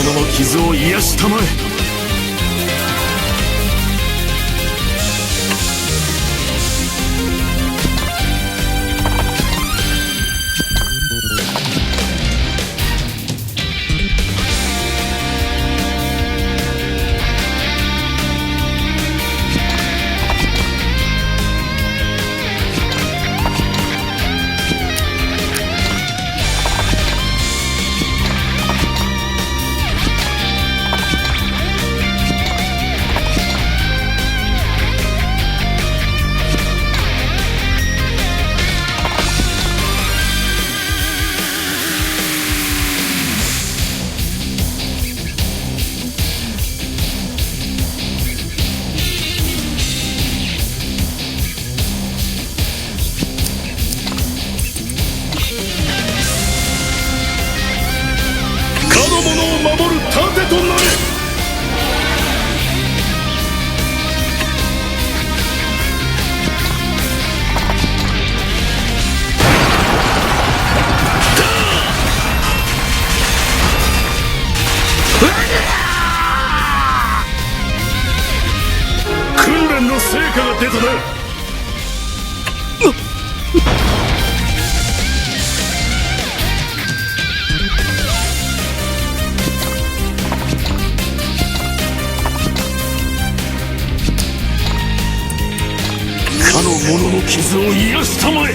者の傷を癒したまえ。守る盾となれ。訓練の成果が出たな。かの者の傷を癒したまえ。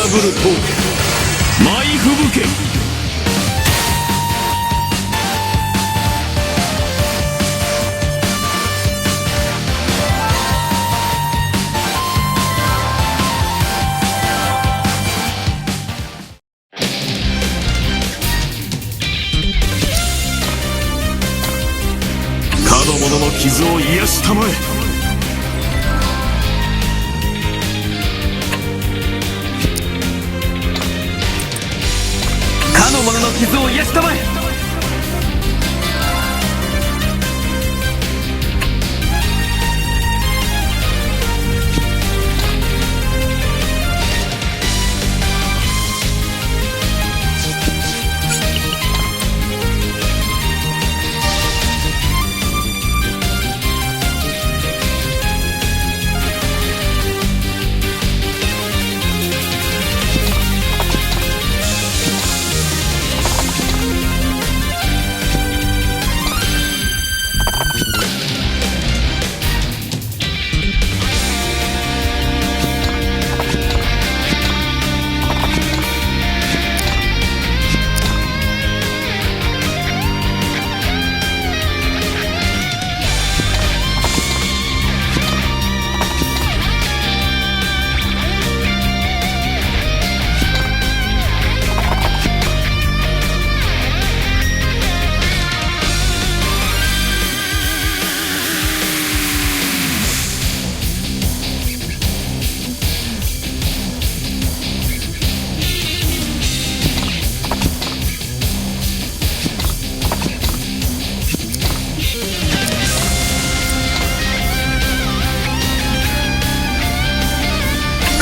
ブルトマイフブケ。かの者の傷を癒したまえ。かの者の傷を癒したまえ。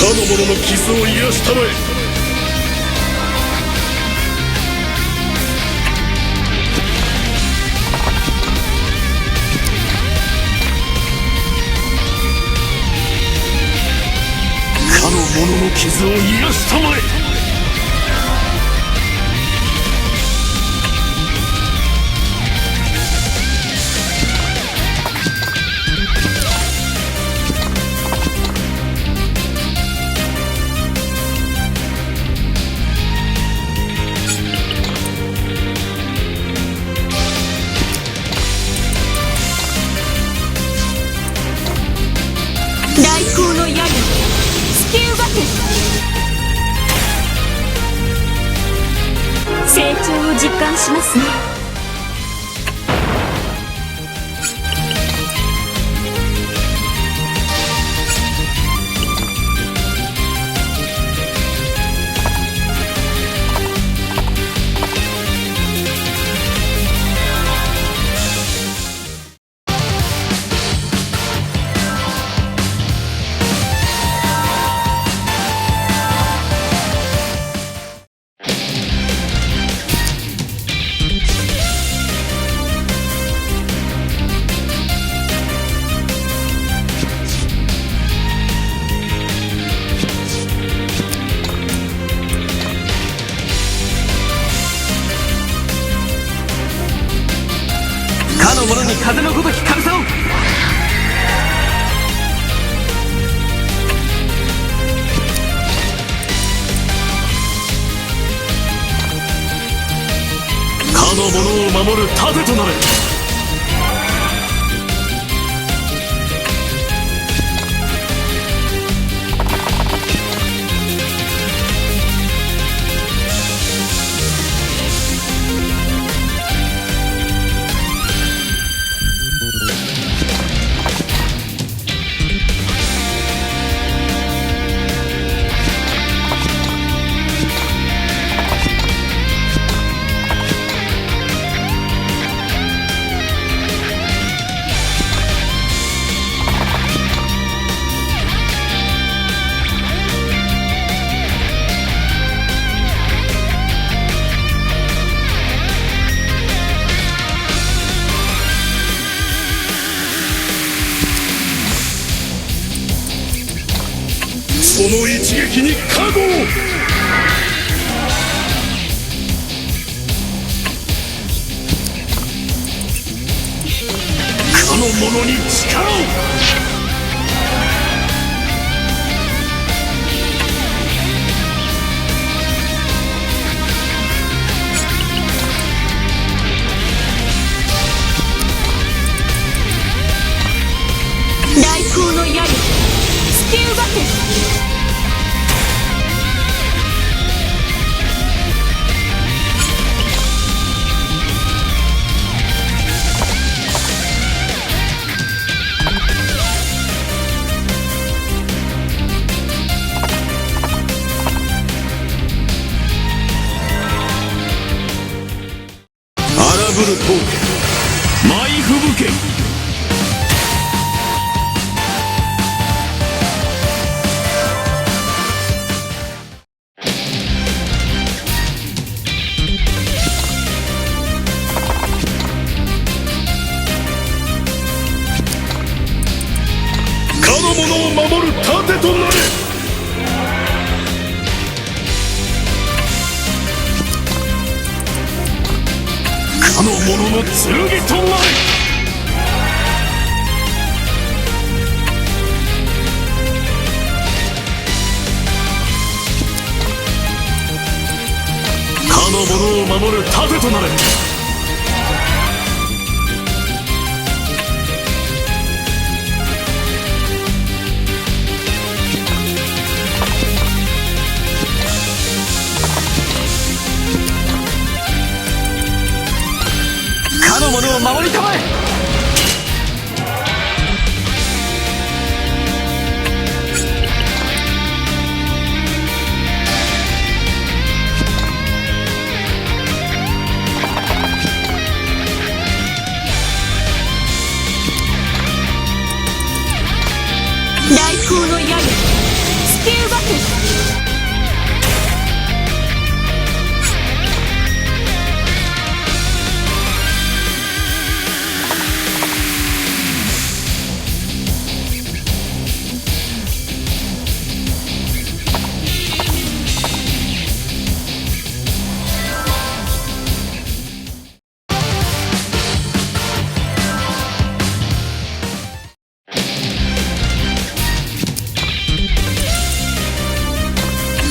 かの者の傷を癒したまえ。かの者の傷を癒したまえ。来光の刃突き動け。実感しますね。かの者に風のごとき軽さを。かの者を守る盾となれ。その一撃に覚悟を。かの者に力を。大風の矢よ、突き奪て。荒ぶる闘舞吹雪。かの者を守る盾となれ。かの者の剣となれ。かの者を守る盾となれ。かの者を守りたまえ。大風の矢よ、突き奪て。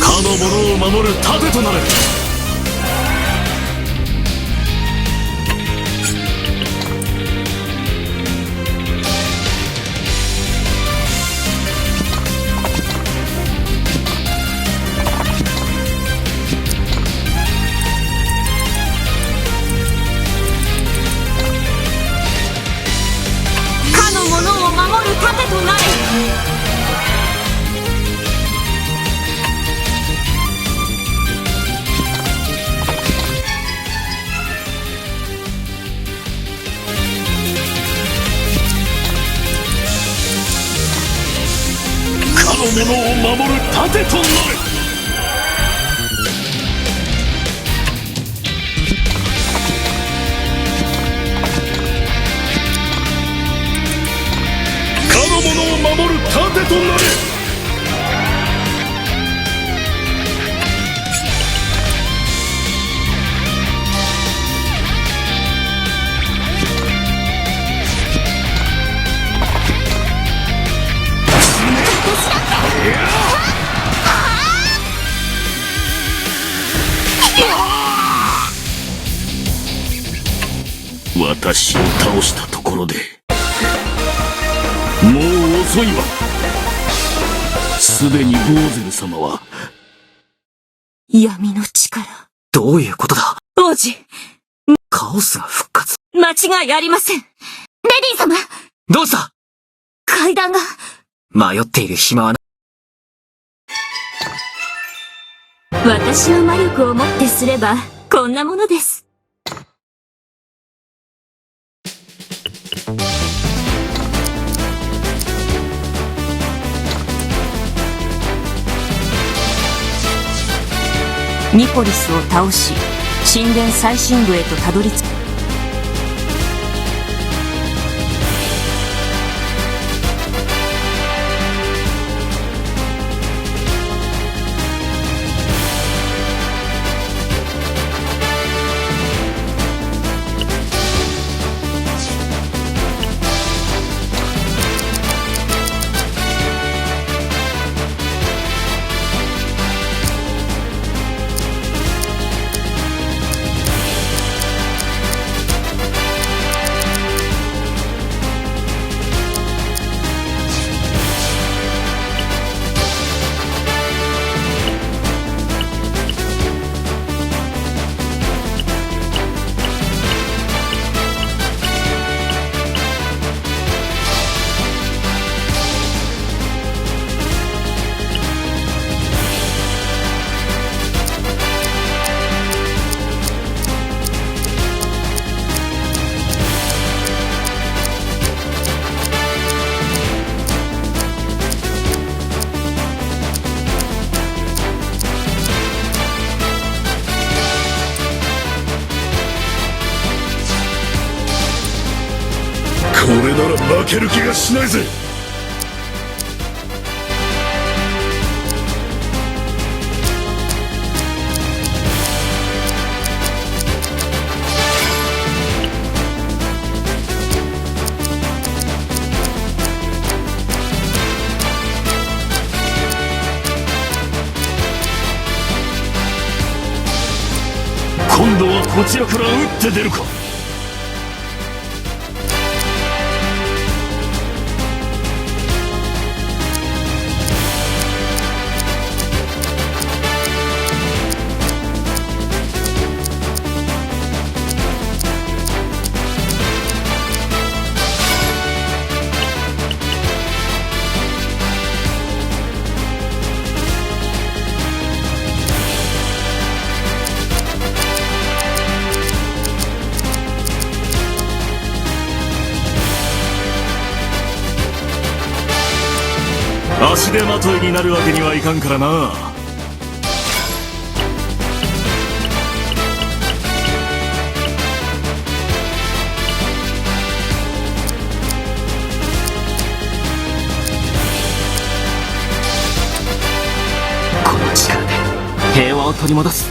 かの者を守る盾となれ。の者を守る盾となれ。かの者を守る盾となれ。私を倒したところでもう遅いわ。すでにボーゼル様は闇の力。どういうことだ？王子、カオスが復活。間違いありません。レディ様、どうした？階段が。迷っている暇はな。私の魔力をもってすれば、こんなものです。ニポリスを倒し、神殿最深部へとたどり着く。これなら負ける気がしないぜ。今度はこちらから打って出るか。足手まといになるわけにはいかんからな。この力で平和を取り戻す。